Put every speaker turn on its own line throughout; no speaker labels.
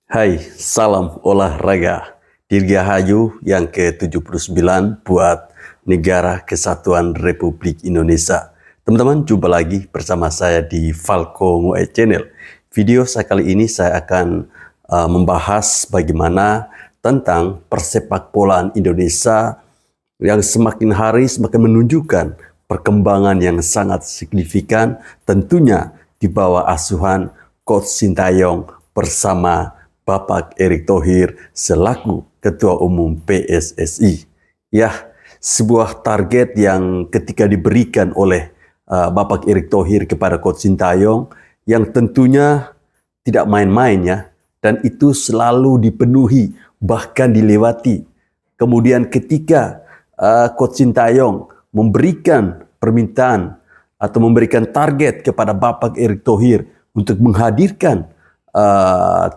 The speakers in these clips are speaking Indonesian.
Hai, salam olahraga. Dirgahayu yang ke-79 buat Negara Kesatuan Republik Indonesia. Teman-teman, jumpa lagi bersama saya di Falco Ngoe Channel. Video saya kali ini saya akan membahas bagaimana tentang persepak bolaan Indonesia yang semakin hari semakin menunjukkan perkembangan yang sangat signifikan, tentunya di bawah asuhan Coach Sintayong bersama Bapak Erick Thohir selaku Ketua Umum PSSI. Ya, sebuah target yang ketika diberikan oleh Bapak Erick Thohir kepada Coach Sintayong yang tentunya tidak main-main ya, dan itu selalu dipenuhi bahkan dilewati. Kemudian ketika Coach Sintayong memberikan permintaan atau memberikan target kepada Bapak Erick Thohir untuk menghadirkan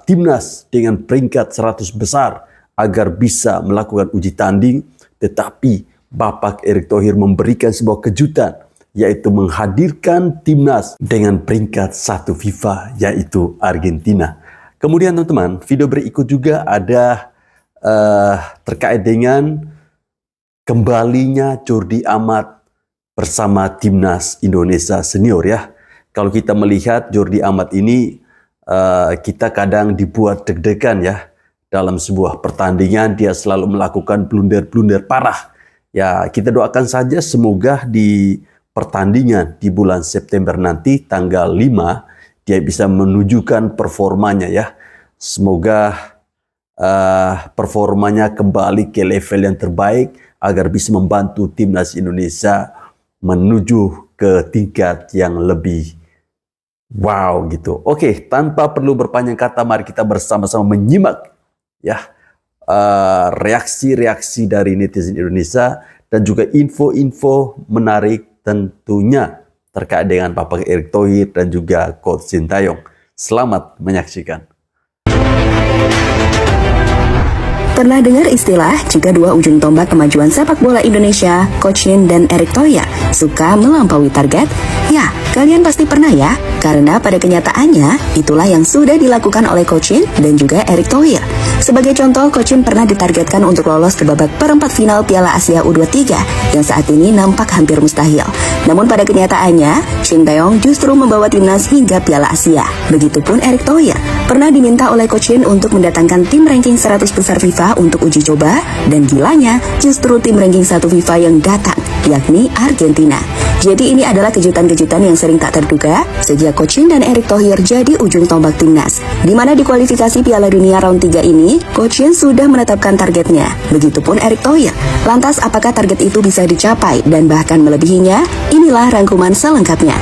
timnas dengan peringkat 100 besar agar bisa melakukan uji tanding, tetapi Bapak Erick Thohir memberikan sebuah kejutan, yaitu menghadirkan timnas dengan peringkat 1 FIFA, yaitu Argentina. Kemudian teman-teman, video berikut juga ada terkait dengan kembalinya Jordi Amat bersama timnas Indonesia senior ya. Kalau kita melihat Jordi Amat ini, kita kadang dibuat deg-degan ya. Dalam sebuah pertandingan dia selalu melakukan blunder-blunder parah. Ya, kita doakan saja semoga di pertandingan di bulan September nanti tanggal 5 dia bisa menunjukkan performanya ya. Semoga performanya kembali ke level yang terbaik agar bisa membantu timnas Indonesia menuju ke tingkat yang lebih wow gitu. Oke, tanpa perlu berpanjang kata, mari kita bersama-sama menyimak ya reaksi-reaksi dari netizen Indonesia dan juga info-info menarik tentunya terkait dengan Bapak Erick Thohir dan juga Coach Sintayong. Selamat menyaksikan.
Pernah dengar istilah jika dua ujung tombak kemajuan sepak bola Indonesia, Coach Shin dan Erick Thohir, suka melampaui target? Ya, kalian pasti pernah ya, karena pada kenyataannya itulah yang sudah dilakukan oleh Coach Shin dan juga Erick Thohir. Sebagai contoh, Coach Shin pernah ditargetkan untuk lolos ke babak perempat final Piala Asia U23 yang saat ini nampak hampir mustahil. Namun pada kenyataannya, Sintayong justru membawa timnas hingga Piala Asia. Begitupun Erick Thohir pernah diminta oleh Coach Shin untuk mendatangkan tim ranking 100 besar FIFA untuk uji coba, dan gilanya justru tim ranking 1 FIFA yang datang, yakni Argentina. Jadi ini adalah kejutan-kejutan yang sering tak terduga sejak Coach Shin dan Erick Thohir jadi ujung tombak timnas. Di mana di kualifikasi Piala Dunia round 3 ini, Coach Shin sudah menetapkan targetnya. Begitupun Erick Thohir. Lantas apakah target itu bisa dicapai dan bahkan melebihinya? Inilah rangkuman selengkapnya.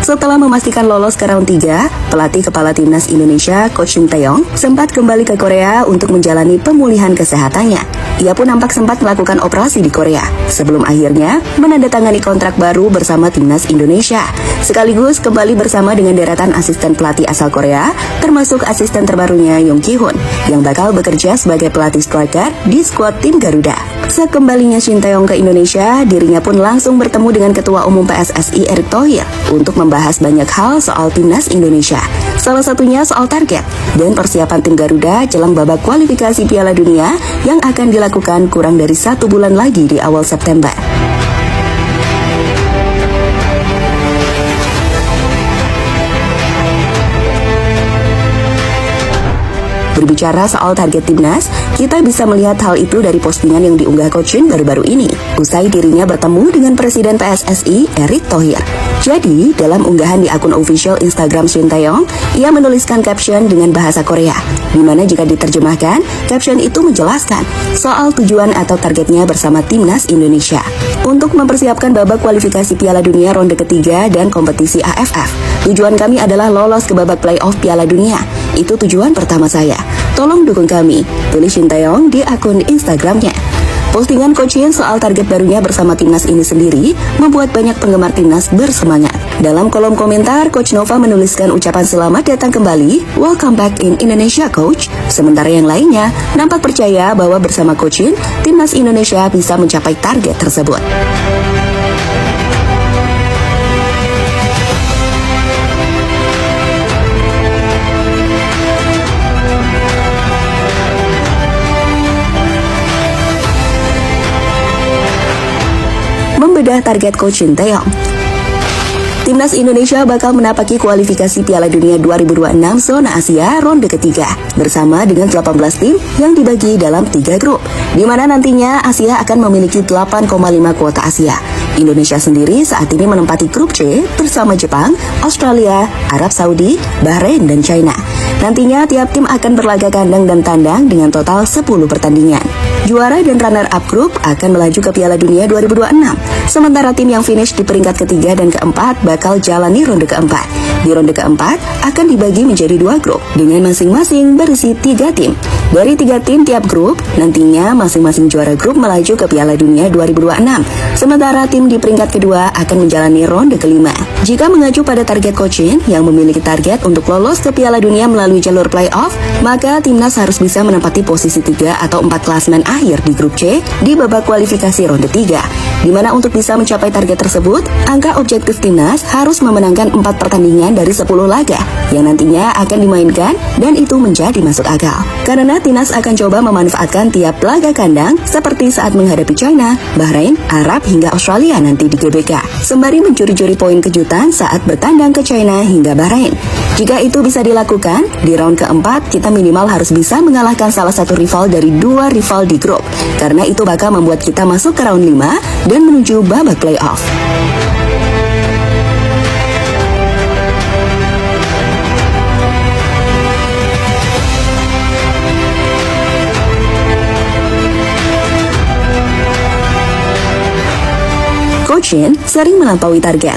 Setelah memastikan lolos ke round 3, pelatih kepala timnas Indonesia, Coach Sintayong, sempat kembali ke Korea untuk menjalani pemulihan kesehatannya. Ia pun nampak sempat melakukan operasi di Korea, sebelum akhirnya menandatangani kontrak baru bersama timnas Indonesia. Sekaligus kembali bersama dengan deretan asisten pelatih asal Korea, termasuk asisten terbarunya Yong Ki-hoon, yang bakal bekerja sebagai pelatih striker di skuad tim Garuda. Sekembalinya Sintayong ke Indonesia, dirinya pun langsung bertemu dengan Ketua Umum PSSI Erick Thohir untuk membahas banyak hal soal timnas Indonesia. Salah satunya soal target dan persiapan tim Garuda jelang babak kualifikasi Piala Dunia yang akan dilakukan kurang dari 1 bulan lagi di awal September. Berbicara soal target timnas, kita bisa melihat hal itu dari postingan yang diunggah Coach Shin baru-baru ini, usai dirinya bertemu dengan Presiden PSSI Erick Thohir. Jadi, dalam unggahan di akun official Instagram Sintayong, ia menuliskan caption dengan bahasa Korea, di mana jika diterjemahkan, caption itu menjelaskan soal tujuan atau targetnya bersama timnas Indonesia untuk mempersiapkan babak kualifikasi Piala Dunia ronde ketiga dan kompetisi AFF. Tujuan kami adalah lolos ke babak playoff Piala Dunia. Itu tujuan pertama saya. Tolong dukung kami, tulis Sintayong di akun Instagramnya. Postingan Coach Shin soal target barunya bersama timnas ini sendiri membuat banyak penggemar timnas bersemangat. Dalam kolom komentar, Coach Nova menuliskan ucapan selamat datang kembali, "Welcome back in Indonesia, Coach." Sementara yang lainnya nampak percaya bahwa bersama Coach Shin, timnas Indonesia bisa mencapai target tersebut. Membedah target Coach Shin Taeyong. Timnas Indonesia bakal menapaki kualifikasi Piala Dunia 2026 zona Asia ronde ketiga bersama dengan 18 tim yang dibagi dalam 3 grup, di mana nantinya Asia akan memiliki 8,5 kuota Asia. Indonesia sendiri saat ini menempati grup C bersama Jepang, Australia, Arab Saudi, Bahrain, dan China. Nantinya tiap tim akan berlaga kandang dan tandang dengan total 10 pertandingan. Juara dan runner-up grup akan melaju ke Piala Dunia 2026. Sementara tim yang finish di peringkat ketiga dan keempat bakal jalani ronde keempat. Di ronde keempat akan dibagi menjadi 2 grup dengan masing-masing berisi 3 tim. Dari 3 tim tiap grup, nantinya masing-masing juara grup melaju ke Piala Dunia 2026. Sementara tim di peringkat kedua akan menjalani ronde kelima. Jika mengacu pada target Coach Shin yang memiliki target untuk lolos ke Piala Dunia melalui jalur playoff, maka timnas harus bisa menempati posisi 3 atau 4 klasemen akhir di grup C di babak kualifikasi ronde 3. Di mana untuk bisa mencapai target tersebut, angka objektif timnas harus memenangkan 4 pertandingan dari 10 laga yang nantinya akan dimainkan, dan itu menjadi masuk akal. Karena timnas akan coba memanfaatkan tiap laga kandang seperti saat menghadapi China, Bahrain, Arab hingga Australia nanti di GBK, sembari mencuri-curi poin kejutan saat bertandang ke China hingga Bahrain. Jika itu bisa dilakukan, di round keempat kita minimal harus bisa mengalahkan salah satu rival dari 2 rival di grup, karena itu bakal membuat kita masuk ke round 5 dan menuju babak playoff. Coach Shin sering melampaui target.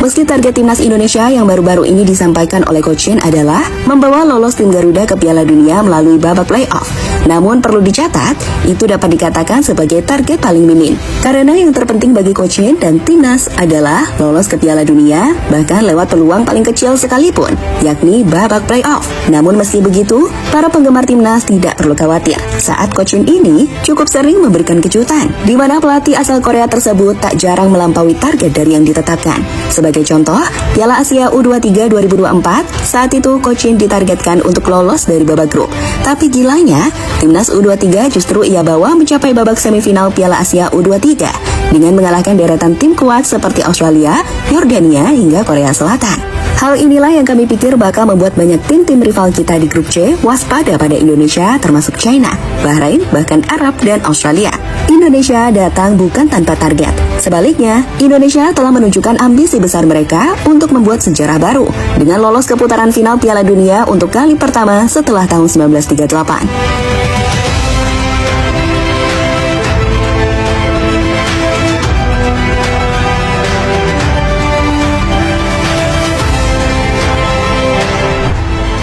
Meski target timnas Indonesia yang baru-baru ini disampaikan oleh Coach Shin adalah membawa lolos tim Garuda ke Piala Dunia melalui babak playoff, namun perlu dicatat, itu dapat dikatakan sebagai target paling minim. Karena yang terpenting bagi Coach Shin dan timnas adalah lolos ke Piala Dunia, bahkan lewat peluang paling kecil sekalipun, yakni babak playoff. Namun meski begitu, para penggemar timnas tidak perlu khawatir. Saat Coach Shin ini cukup sering memberikan kejutan, di mana pelatih asal Korea tersebut tak jarang melampaui target dari yang ditetapkan. Sebagai contoh, Piala Asia U23 2024, saat itu Coach Shin ditargetkan untuk lolos dari babak grup. Tapi gilanya, timnas U23 justru ia bawa mencapai babak semifinal Piala Asia U23 dengan mengalahkan deretan tim kuat seperti Australia, Yordania, hingga Korea Selatan. Hal inilah yang kami pikir bakal membuat banyak tim-tim rival kita di grup C waspada pada Indonesia, termasuk China, Bahrain, bahkan Arab dan Australia. Indonesia datang bukan tanpa target. Sebaliknya, Indonesia telah menunjukkan ambisi besar mereka untuk membuat sejarah baru dengan lolos ke putaran final Piala Dunia untuk kali pertama setelah tahun 1938.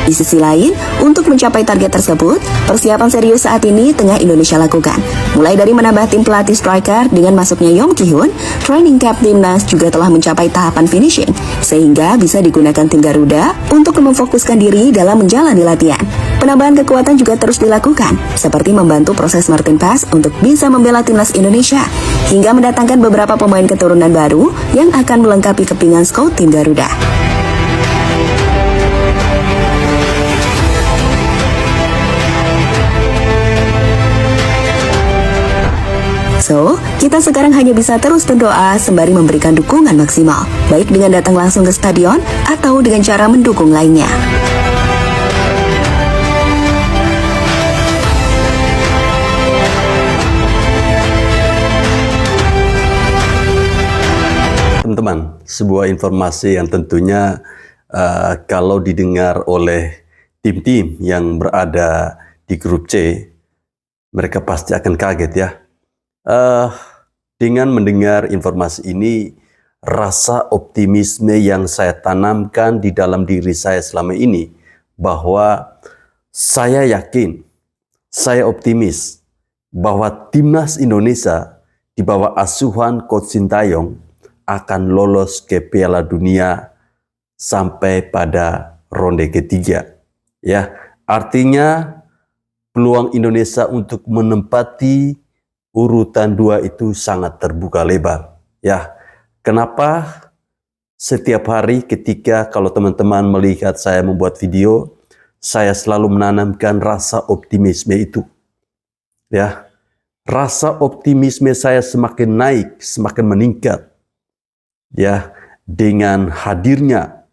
Di sisi lain, untuk mencapai target tersebut, persiapan serius saat ini tengah Indonesia lakukan. Mulai dari menambah tim pelatih striker dengan masuknya Yong Ki-hun, training camp timnas juga telah mencapai tahapan finishing, sehingga bisa digunakan tim Garuda untuk memfokuskan diri dalam menjalani latihan. Penambahan kekuatan juga terus dilakukan, seperti membantu proses Martin Pass untuk bisa membela timnas Indonesia, hingga mendatangkan beberapa pemain keturunan baru yang akan melengkapi kepingan squad tim Garuda. So, kita sekarang hanya bisa terus berdoa sembari memberikan dukungan maksimal, baik dengan datang langsung ke stadion atau dengan cara mendukung lainnya.
Teman-teman, sebuah informasi yang tentunya kalau didengar oleh tim-tim yang berada di grup C, mereka pasti akan kaget ya. Dengan mendengar informasi ini, rasa optimisme yang saya tanamkan di dalam diri saya selama ini, bahwa saya yakin, saya optimis bahwa timnas Indonesia di bawah asuhan Coach Shin Taeyong akan lolos ke Piala Dunia sampai pada ronde ketiga. Ya, artinya peluang Indonesia untuk menempati urutan 2 itu sangat terbuka lebar. Ya, kenapa setiap hari ketika kalau teman-teman melihat saya membuat video, saya selalu menanamkan rasa optimisme itu. Ya, rasa optimisme saya semakin naik, semakin meningkat. Ya, dengan hadirnya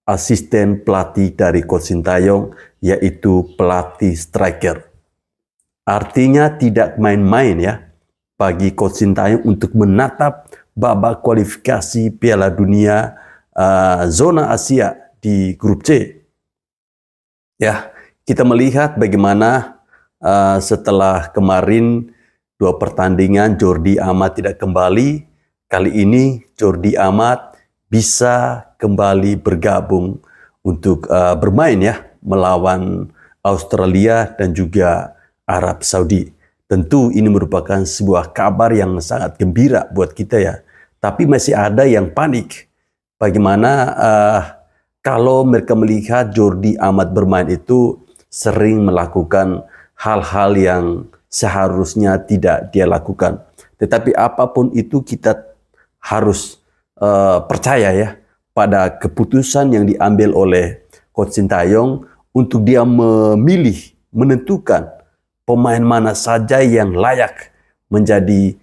asisten pelatih dari Coach Sintayong, yaitu pelatih striker. Artinya tidak main-main ya bagi Coach Sintayong untuk menatap babak kualifikasi Piala Dunia zona Asia di grup C. Ya, kita melihat bagaimana setelah kemarin 2 pertandingan Jordi Amat tidak kembali, kali ini Jordi Amat bisa kembali bergabung untuk bermain ya melawan Australia dan juga Arab Saudi. Tentu ini merupakan sebuah kabar yang sangat gembira buat kita ya. Tapi masih ada yang panik. Bagaimana kalau mereka melihat Jordi Amat bermain itu sering melakukan hal-hal yang seharusnya tidak dia lakukan. Tetapi apapun itu kita harus percaya ya pada keputusan yang diambil oleh Coach Sintayong untuk dia memilih, menentukan pemain mana saja yang layak menjadi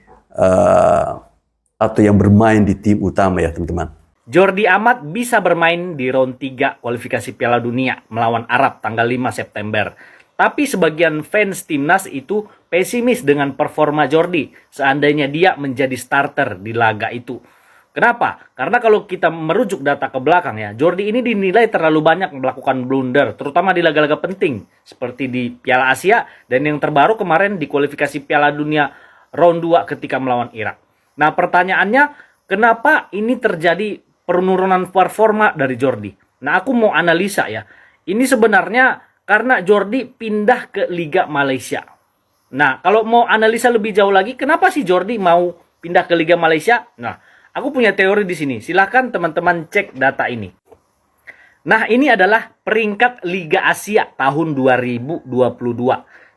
atau yang bermain di tim utama ya teman-teman.
Jordi Amat bisa bermain di round 3 kualifikasi Piala Dunia melawan Arab tanggal 5 September. Tapi sebagian fans timnas itu pesimis dengan performa Jordi seandainya dia menjadi starter di laga itu. Kenapa? Karena kalau kita merujuk data ke belakang ya, Jordi ini dinilai terlalu banyak melakukan blunder, terutama di laga-laga penting seperti di Piala Asia dan yang terbaru kemarin di kualifikasi Piala Dunia round 2 ketika melawan Irak. Nah, pertanyaannya, kenapa ini terjadi penurunan performa dari Jordi? Nah, aku mau analisa ya. Ini sebenarnya karena Jordi pindah ke Liga Malaysia. Nah, kalau mau analisa lebih jauh lagi, kenapa sih Jordi mau pindah ke Liga Malaysia? Nah, aku punya teori di sini. Silahkan teman-teman cek data ini. Nah, ini adalah peringkat Liga Asia tahun 2022.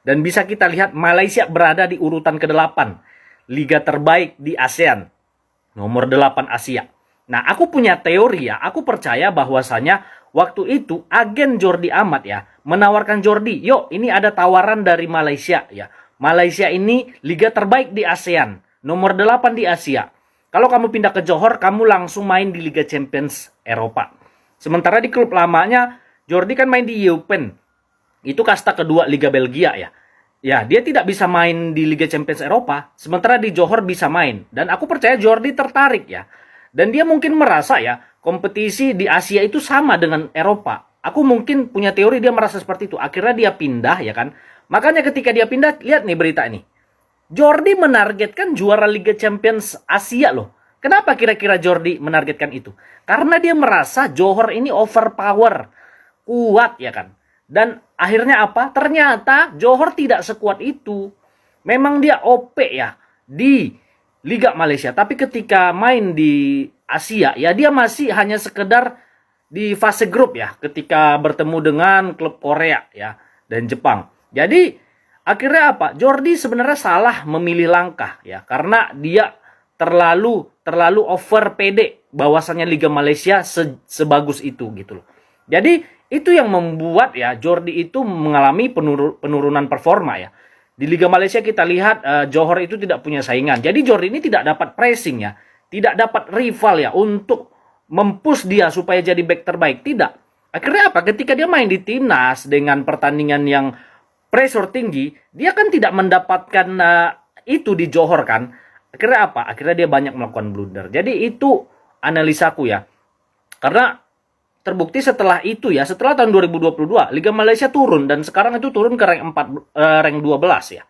Dan bisa kita lihat Malaysia berada di urutan ke-8. Liga terbaik di ASEAN. Nomor 8 Asia. Nah, aku punya teori ya. Aku percaya bahwasanya waktu itu agen Jordi Amat ya menawarkan Jordi, yuk ini ada tawaran dari Malaysia ya. Malaysia ini liga terbaik di ASEAN. Nomor 8 di Asia. Kalau kamu pindah ke Johor, kamu langsung main di Liga Champions Eropa. Sementara di klub lamanya, Jordi kan main di Eupen. Itu kasta kedua Liga Belgia ya. Ya, dia tidak bisa main di Liga Champions Eropa. Sementara di Johor bisa main. Dan aku percaya Jordi tertarik ya. Dan dia mungkin merasa ya, kompetisi di Asia itu sama dengan Eropa. Aku mungkin punya teori dia merasa seperti itu. Akhirnya dia pindah ya kan. Makanya ketika dia pindah, lihat nih berita ini. Jordi menargetkan juara Liga Champions Asia loh. Kenapa kira-kira Jordi menargetkan itu? Karena dia merasa Johor ini overpower, kuat ya kan. Dan akhirnya apa? Ternyata Johor tidak sekuat itu. Memang dia OP ya di Liga Malaysia. Tapi ketika main di Asia ya dia masih hanya sekedar di fase grup ya. Ketika bertemu dengan klub Korea ya dan Jepang. Jadi akhirnya apa? Jordi sebenarnya salah memilih langkah ya. Karena dia terlalu over pede bahwasannya Liga Malaysia sebagus itu gitu loh. Jadi itu yang membuat ya Jordi itu mengalami penurunan performa ya. Di Liga Malaysia kita lihat Johor itu tidak punya saingan. Jadi Jordi ini tidak dapat pressing ya. Tidak dapat rival ya untuk mempush dia supaya jadi back terbaik. Tidak. Akhirnya apa? Ketika dia main di timnas dengan pertandingan yang pressure tinggi, dia kan tidak mendapatkan itu di Johor kan. Akhirnya apa? Akhirnya dia banyak melakukan blunder. Jadi itu analisaku ya. Karena terbukti setelah itu ya, setelah tahun 2022, Liga Malaysia turun dan sekarang itu turun ke rank 12 ya.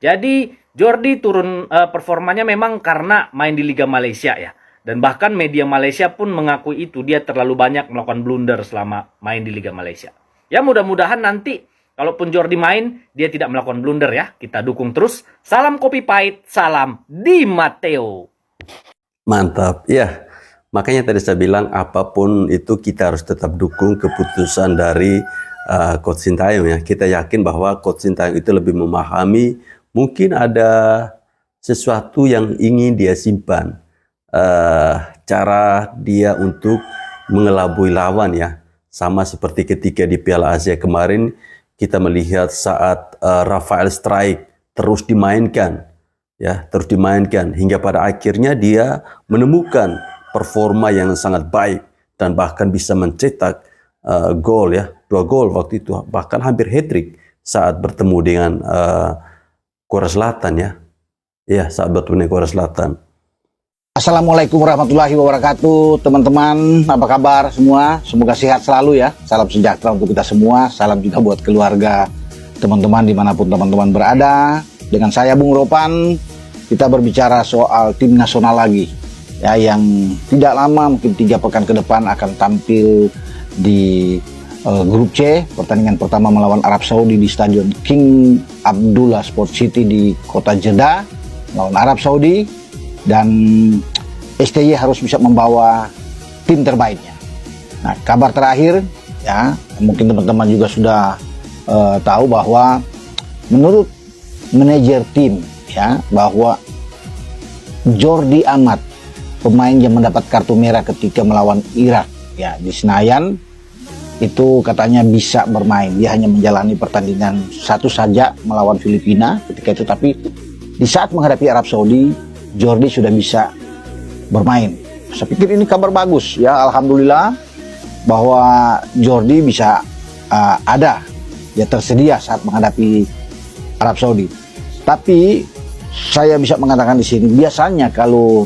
Jadi Jordi turun performanya memang karena main di Liga Malaysia ya. Dan bahkan media Malaysia pun mengakui itu, dia terlalu banyak melakukan blunder selama main di Liga Malaysia. Ya mudah-mudahan nanti kalaupun Jordi main, dia tidak melakukan blunder ya. Kita dukung terus. Salam kopi pahit, salam Di Matteo.
Mantap. Ya, makanya tadi saya bilang apapun itu kita harus tetap dukung keputusan dari Coach Sintayong ya. Kita yakin bahwa Coach Sintayong itu lebih memahami, mungkin ada sesuatu yang ingin dia simpan. Cara dia untuk mengelabui lawan ya. Sama seperti ketika di Piala Asia kemarin kita melihat saat Rafael Struijk terus dimainkan. Ya, terus dimainkan hingga pada akhirnya dia menemukan performa yang sangat baik dan bahkan bisa mencetak gol ya, 2 gol waktu itu, bahkan hampir hat-trick saat bertemu dengan Korea Selatan ya. Ya, saat bertemu dengan Korea Selatan.
Assalamualaikum warahmatullahi wabarakatuh, teman-teman, apa kabar semua? Semoga sehat selalu ya. Salam sejahtera untuk kita semua. Salam juga buat keluarga, teman-teman dimanapun teman-teman berada. Dengan saya Bung Ropan, kita berbicara soal tim nasional lagi ya, yang tidak lama, mungkin 3 pekan ke depan akan tampil di grup C. Pertandingan pertama melawan Arab Saudi di Stadion King Abdullah Sport City di kota Jeddah melawan Arab Saudi, dan STY harus bisa membawa tim terbaiknya. Nah, kabar terakhir ya, mungkin teman-teman juga sudah tahu bahwa menurut manajer tim ya, bahwa Jordi Amat, pemain yang mendapat kartu merah ketika melawan Irak ya di Senayan, itu katanya bisa bermain. Dia hanya menjalani pertandingan satu saja melawan Filipina ketika itu, tapi di saat menghadapi Arab Saudi, Jordi sudah bisa bermain. Saya pikir ini kabar bagus ya, alhamdulillah bahwa Jordi bisa ada ya, tersedia saat menghadapi Arab Saudi. Tapi saya bisa mengatakan di sini, biasanya kalau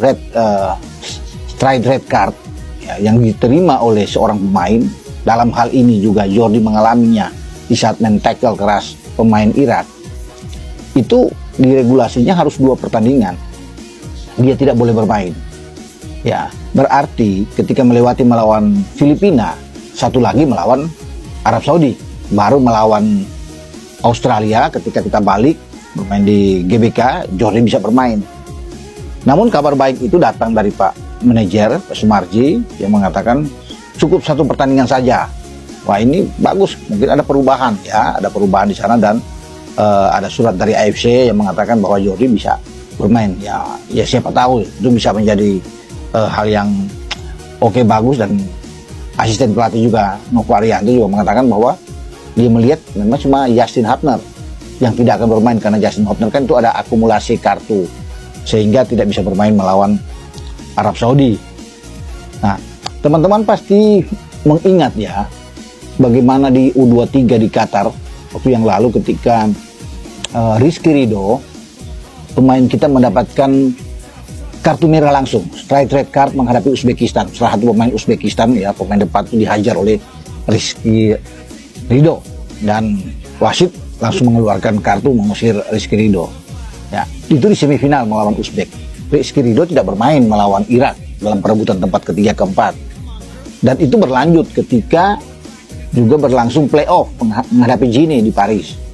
straight red card ya, yang diterima oleh seorang pemain, dalam hal ini juga Jordi mengalaminya di saat men-tackle keras pemain Irak, itu diregulasinya harus 2 pertandingan. Dia tidak boleh bermain. Ya, berarti ketika melewati melawan Filipina, satu lagi melawan Arab Saudi, baru melawan Australia ketika kita balik bermain di GBK, Jordi bisa bermain. Namun kabar baik itu datang dari Pak Manajer, Pak Sumarji, yang mengatakan cukup 1 pertandingan saja. Wah, ini bagus, mungkin ada perubahan ya, ada perubahan di sana, dan ada surat dari AFC yang mengatakan bahwa Jordi bisa bermain. Ya siapa tahu itu bisa menjadi hal yang oke, bagus. Dan asisten pelatih juga Novo Arianto juga mengatakan bahwa dia melihat memang cuma Justin Hubner yang tidak akan bermain, karena Justin Hubner kan itu ada akumulasi kartu sehingga tidak bisa bermain melawan Arab Saudi. Nah, teman-teman pasti mengingat ya bagaimana di U23 di Qatar waktu yang lalu ketika Rizky Ridho, pemain kita, mendapatkan kartu merah langsung, straight red card menghadapi Uzbekistan. Salah satu pemain Uzbekistan ya, pemain depan itu dihajar oleh Rizky Ridho, dan wasit langsung mengeluarkan kartu mengusir Rizky Ridho. Ya, itu di semifinal melawan Uzbek. Rizky Ridho tidak bermain melawan Irak dalam perebutan tempat ketiga keempat. Dan itu berlanjut ketika juga berlangsung playoff menghadapi Gini di Paris.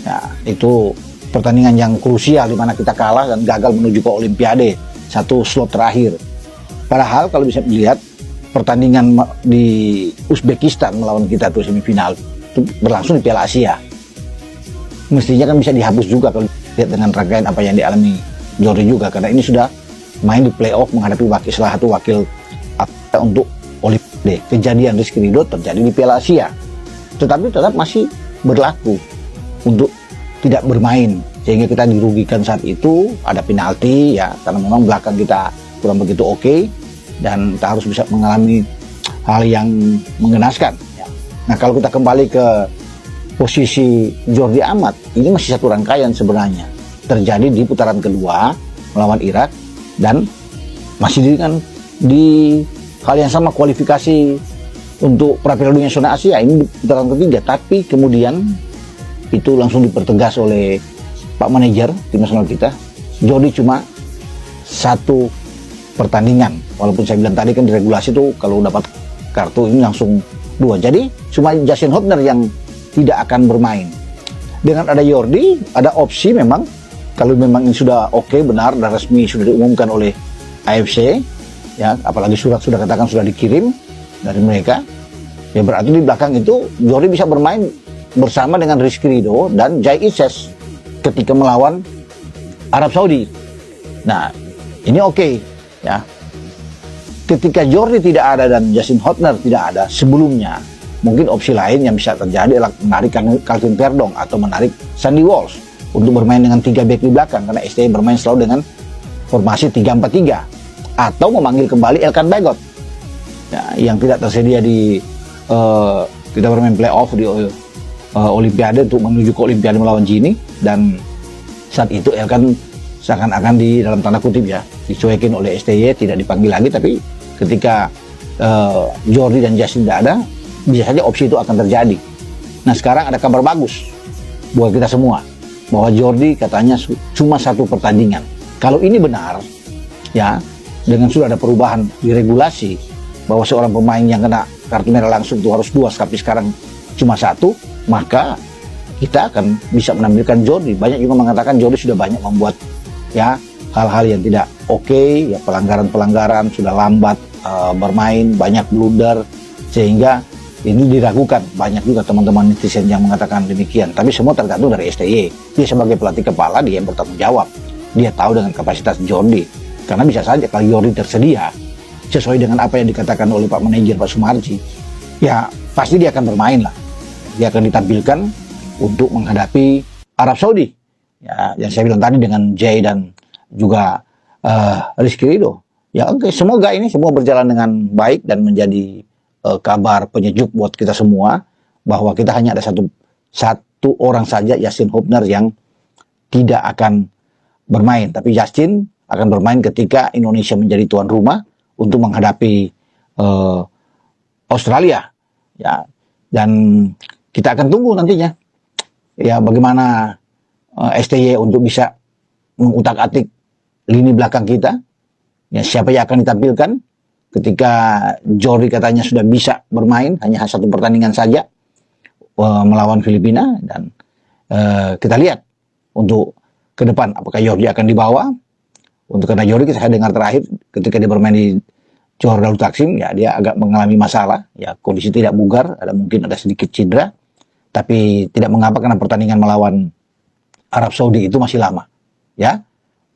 Ya, itu pertandingan yang krusial di mana kita kalah dan gagal menuju ke Olimpiade 1 slot terakhir. Padahal kalau bisa dilihat pertandingan di Uzbekistan melawan kita tuh semifinal itu berlangsung di Piala Asia. Mestinya kan bisa dihapus juga kalau lihat dengan rangkaian apa yang dialami Jordi juga, karena ini sudah main di playoff menghadapi salah satu wakil untuk Olimpiade. Kejadian Rizky Ridho terjadi di Piala Asia, tetapi tetap masih berlaku untuk tidak bermain, sehingga kita dirugikan saat itu. Ada penalti ya, karena memang belakang kita kurang begitu oke, dan kita harus bisa mengalami hal yang mengenaskan ya. Nah, kalau kita kembali ke posisi Jordi Amat, ini masih satu rangkaian sebenarnya, terjadi di putaran kedua melawan Irak, dan masih di hal yang sama, kualifikasi untuk Piala Dunia Zona Asia ini di putaran ketiga. Tapi kemudian itu langsung dipertegas oleh Pak Manajer tim nasional kita, Jordi cuma 1 pertandingan, walaupun saya bilang tadi kan di regulasi tuh kalau dapat kartu ini langsung 2. Jadi cuma Justin Hubner yang tidak akan bermain. Dengan ada Jordi, ada opsi memang kalau memang ini sudah oke, benar dan resmi sudah diumumkan oleh AFC, ya apalagi surat sudah katakan sudah dikirim dari mereka, ya berarti di belakang itu Jordi bisa bermain bersama dengan Rizky Ridho dan Jai Ises ketika melawan Arab Saudi. Nah, ini oke, ya. Ketika Jordi tidak ada dan Justin Hotner tidak ada sebelumnya, mungkin opsi lain yang bisa terjadi adalah menarik Calvin Verdong atau menarik Sandy Walsh untuk bermain dengan 3 back di belakang, karena STY bermain selalu dengan formasi 3-4-3, atau memanggil kembali Elkan Bagot, ya, yang tidak tersedia di kita bermain playoff di Olimpiade untuk menuju ke Olimpiade melawan Gini, dan saat itu Elkan seakan-akan di dalam tanda kutip ya dicuekin oleh STY, tidak dipanggil lagi. Tapi ketika Jordi dan Justin tidak ada, bisa saja opsi itu akan terjadi. Nah, sekarang ada kabar bagus buat kita semua, bahwa Jordi katanya cuma 1 pertandingan. Kalau ini benar, ya, dengan sudah ada perubahan di regulasi, bahwa seorang pemain yang kena kartu merah langsung itu harus 2, tapi sekarang cuma 1, maka kita akan bisa menampilkan Jordi. Banyak juga mengatakan Jordi sudah banyak membuat, ya, hal-hal yang tidak oke, ya, pelanggaran-pelanggaran, sudah lambat bermain, banyak blunder, sehingga ini diragukan. Banyak juga teman-teman netizen yang mengatakan demikian. Tapi semua tergantung dari STY. Dia sebagai pelatih kepala, dia yang bertanggung jawab. Dia tahu dengan kapasitas Jordi. Karena bisa saja kalau Jordi tersedia sesuai dengan apa yang dikatakan oleh Pak Manajer Pak Sumarji, ya pasti dia akan bermain lah. Dia akan ditampilkan untuk menghadapi Arab Saudi. Ya, yang saya bilang tadi dengan Jay dan juga Rizky Ridho. Ya oke, semoga ini semua berjalan dengan baik dan menjadi kabar penyejuk buat kita semua, bahwa kita hanya ada satu orang saja, Justin Hubner, yang tidak akan bermain. Tapi Justin akan bermain ketika Indonesia menjadi tuan rumah untuk menghadapi Australia, ya. Dan kita akan tunggu nantinya, ya, bagaimana STY untuk bisa mengutak-atik lini belakang kita, ya, siapa yang akan ditampilkan ketika Jordi katanya sudah bisa bermain hanya 1 pertandingan saja melawan Filipina. Dan kita lihat untuk ke depan apakah Jordi akan dibawa. Karena Jordi saya dengar terakhir ketika dia bermain di Johor Darul Taksim, ya, dia agak mengalami masalah, ya, kondisi tidak bugar, mungkin ada sedikit cedera, tapi tidak mengapa karena pertandingan melawan Arab Saudi itu masih lama, ya,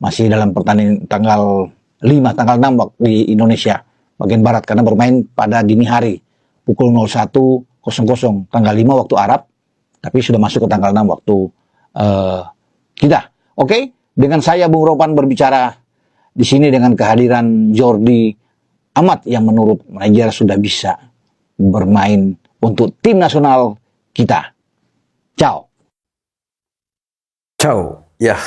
masih dalam pertandingan tanggal 6 waktu di Indonesia bagian barat, karena bermain pada dini hari pukul 01.00 tanggal 5 waktu Arab, tapi sudah masuk ke tanggal 6 waktu kita. Oke, dengan saya Bung Ropan berbicara di sini dengan kehadiran Jordi Amat yang menurut manajer sudah bisa bermain untuk tim nasional kita. Ciao.
Ciao. Ya,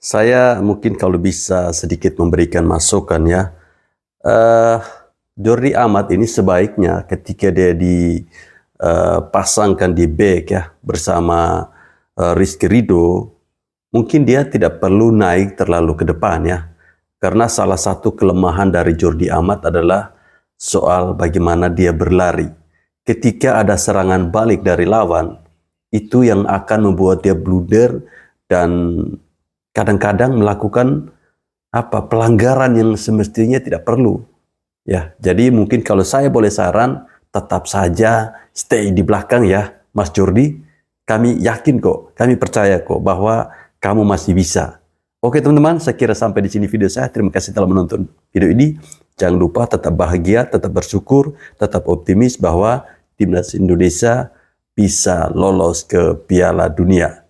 saya mungkin kalau bisa sedikit memberikan masukan, ya. Jordi Amat ini sebaiknya ketika dia dipasangkan di back, ya, bersama Rizky Ridho, mungkin dia tidak perlu naik terlalu ke depan, ya. Karena salah satu kelemahan dari Jordi Amat adalah soal bagaimana dia berlari. Ketika ada serangan balik dari lawan, itu yang akan membuat dia blunder dan kadang-kadang melakukan pelanggaran yang semestinya tidak perlu. Ya, jadi mungkin kalau saya boleh saran, tetap saja stay di belakang, ya, Mas Jordi. Kami yakin kok, kami percaya kok bahwa kamu masih bisa. Oke teman-teman, saya kira sampai di sini video saya. Terima kasih telah menonton video ini. Jangan lupa tetap bahagia, tetap bersyukur, tetap optimis bahwa timnas Indonesia bisa lolos ke Piala Dunia.